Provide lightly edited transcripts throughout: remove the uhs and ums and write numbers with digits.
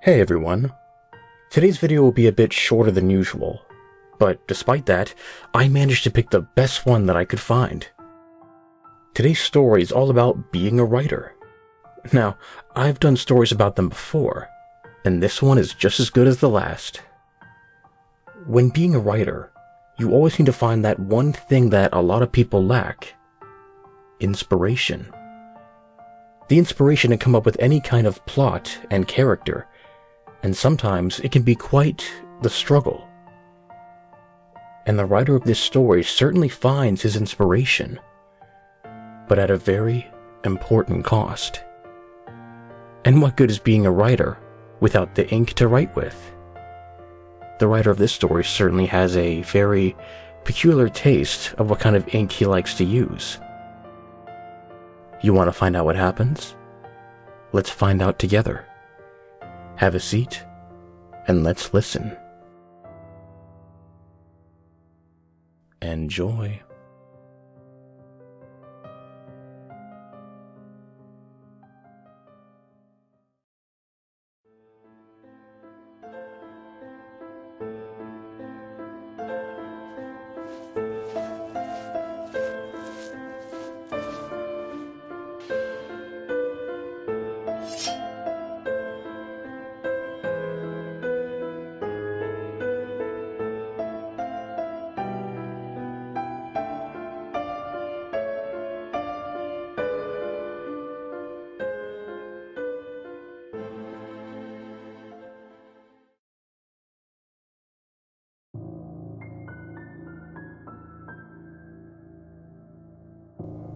Hey everyone. Today's video will be a bit shorter than usual, but despite that, I managed to pick the best one that I could find. Today's story is all about being a writer. Now, I've done stories about them before, and this one is just as good as the last. When being a writer, you always need to find that one thing that a lot of people lack: inspiration. The inspiration to come up with any kind of plot and character, and sometimes it can be quite the struggle. And the writer of this story certainly finds his inspiration, but at a very important cost. And what good is being a writer without the ink to write with? The writer of this story certainly has a very peculiar taste of what kind of ink he likes to use. You want to find out what happens? Let's find out together. Have a seat, and let's listen. Enjoy.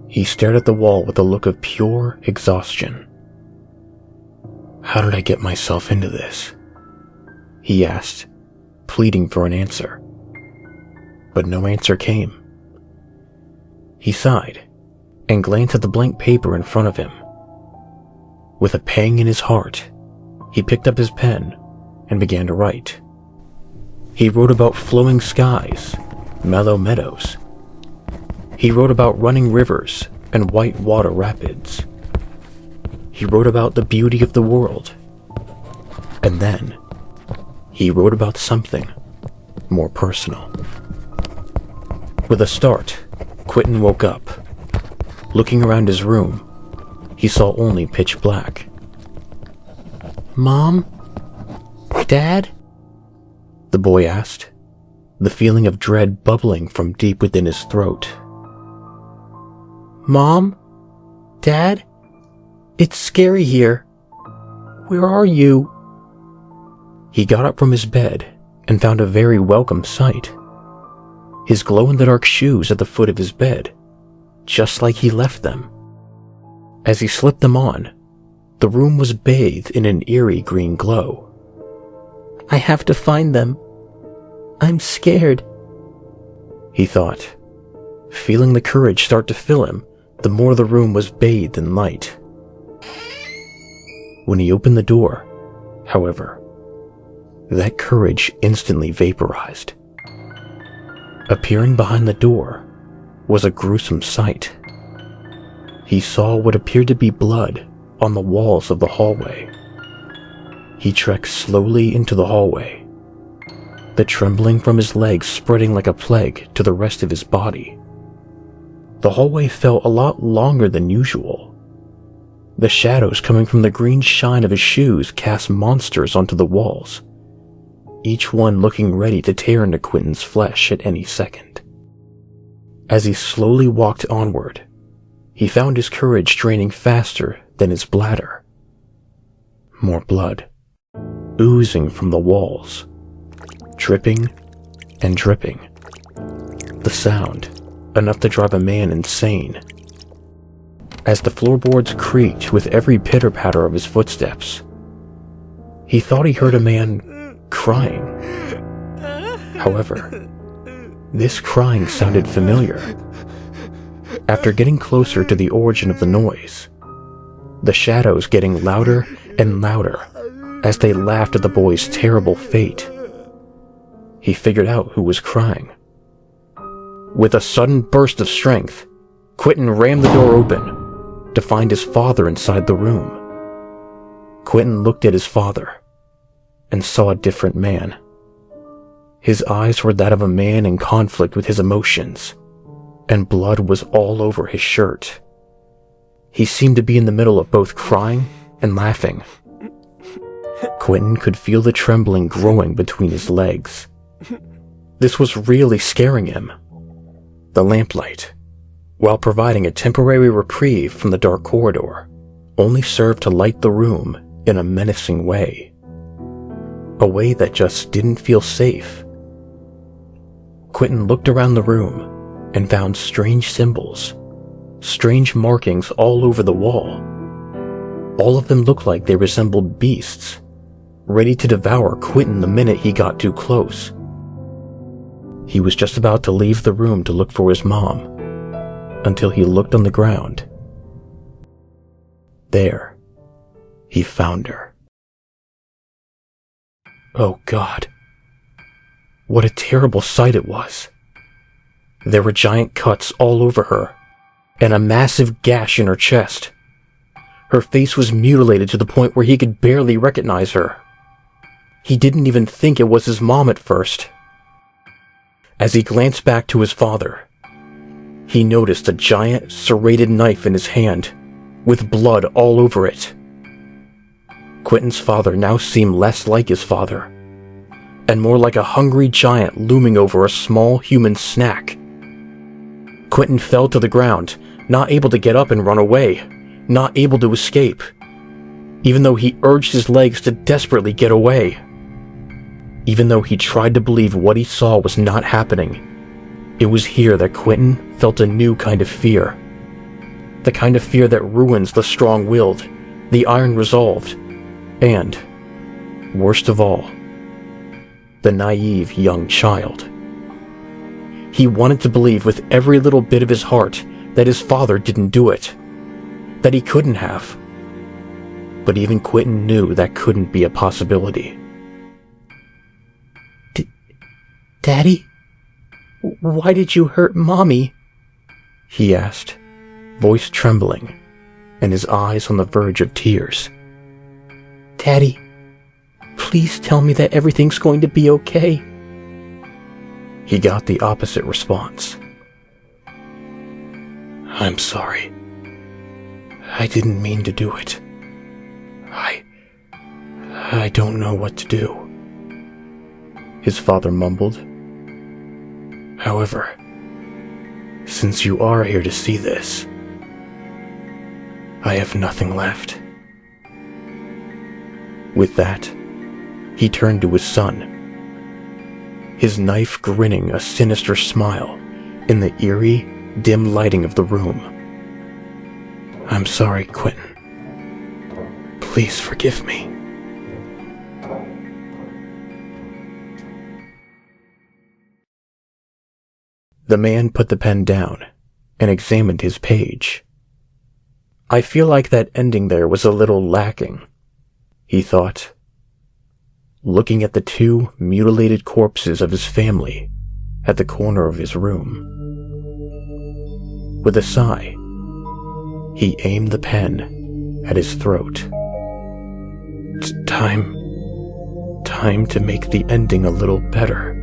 He stared at the wall with a look of pure exhaustion. How did I get myself into this? He asked, pleading for an answer. But no answer came. He sighed and glanced at the blank paper in front of him. With a pang in his heart, he picked up his pen and began to write. He wrote about flowing skies, mellow meadows. He wrote about running rivers and white water rapids. He wrote about the beauty of the world. And then, he wrote about something more personal. With a start, Quentin woke up. Looking around his room, he saw only pitch black. "Mom? Dad?" the boy asked, the feeling of dread bubbling from deep within his throat. "Mom? Dad? It's scary here. Where are you?" He got up from his bed and found a very welcome sight. His glow-in-the-dark shoes at the foot of his bed, just like he left them. As he slipped them on, the room was bathed in an eerie green glow. "I have to find them. I'm scared," he thought, feeling the courage start to fill him the more the room was bathed in light. When he opened the door, however, that courage instantly vaporized. Appearing behind the door was a gruesome sight. He saw what appeared to be blood on the walls of the hallway. He trekked slowly into the hallway, the trembling from his legs spreading like a plague to the rest of his body. The hallway felt a lot longer than usual. The shadows coming from the green shine of his shoes cast monsters onto the walls, each one looking ready to tear into Quentin's flesh at any second. As he slowly walked onward, he found his courage draining faster than his bladder. More blood, oozing from the walls, dripping and dripping. The sound, enough to drive a man insane. As the floorboards creaked with every pitter-patter of his footsteps, he thought he heard a man crying. However, this crying sounded familiar. After getting closer to the origin of the noise, the shadows getting louder and louder as they laughed at the boy's terrible fate, he figured out who was crying. With a sudden burst of strength, Quentin rammed the door open to find his father inside the room. Quentin looked at his father, and saw a different man. His eyes were that of a man in conflict with his emotions, and blood was all over his shirt. He seemed to be in the middle of both crying and laughing. Quentin could feel the trembling growing between his legs. This was really scaring him. The lamplight, while providing a temporary reprieve from the dark corridor, only served to light the room in a menacing way. A way that just didn't feel safe. Quentin looked around the room and found strange symbols, strange markings all over the wall. All of them looked like they resembled beasts, ready to devour Quentin the minute he got too close. He was just about to leave the room to look for his mom, until he looked on the ground. There, he found her. Oh God. What a terrible sight it was. There were giant cuts all over her, and a massive gash in her chest. Her face was mutilated to the point where he could barely recognize her. He didn't even think it was his mom at first. As he glanced back to his father, he noticed a giant serrated knife in his hand, with blood all over it. Quentin's father now seemed less like his father, and more like a hungry giant looming over a small human snack. Quentin fell to the ground, not able to get up and run away, not able to escape, even though he urged his legs to desperately get away. Even though he tried to believe what he saw was not happening, it was here that Quentin felt a new kind of fear. The kind of fear that ruins the strong-willed, the iron-resolved, and, worst of all, the naive young child. He wanted to believe with every little bit of his heart that his father didn't do it, that he couldn't have. But even Quentin knew that couldn't be a possibility. Daddy? Why did you hurt Mommy? He asked, voice trembling, and his eyes on the verge of tears. Daddy, please tell me that everything's going to be okay. He got the opposite response. I'm sorry. I didn't mean to do it. I don't know what to do, his father mumbled. However, since you are here to see this, I have nothing left. With that, he turned to his son, his knife grinning a sinister smile in the eerie, dim lighting of the room. I'm sorry, Quentin. Please forgive me. The man put the pen down and examined his page. I feel like that ending there was a little lacking, he thought, looking at the two mutilated corpses of his family at the corner of his room. With a sigh, he aimed the pen at his throat. It's time to make the ending a little better,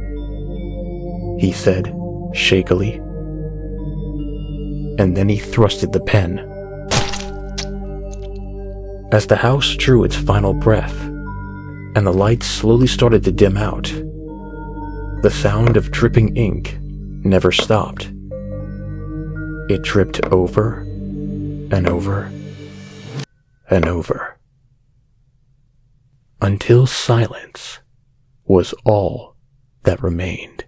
he said, shakily. And then he thrusted the pen. As the house drew its final breath, and the lights slowly started to dim out, the sound of dripping ink never stopped. It dripped over and over and over, until silence was all that remained.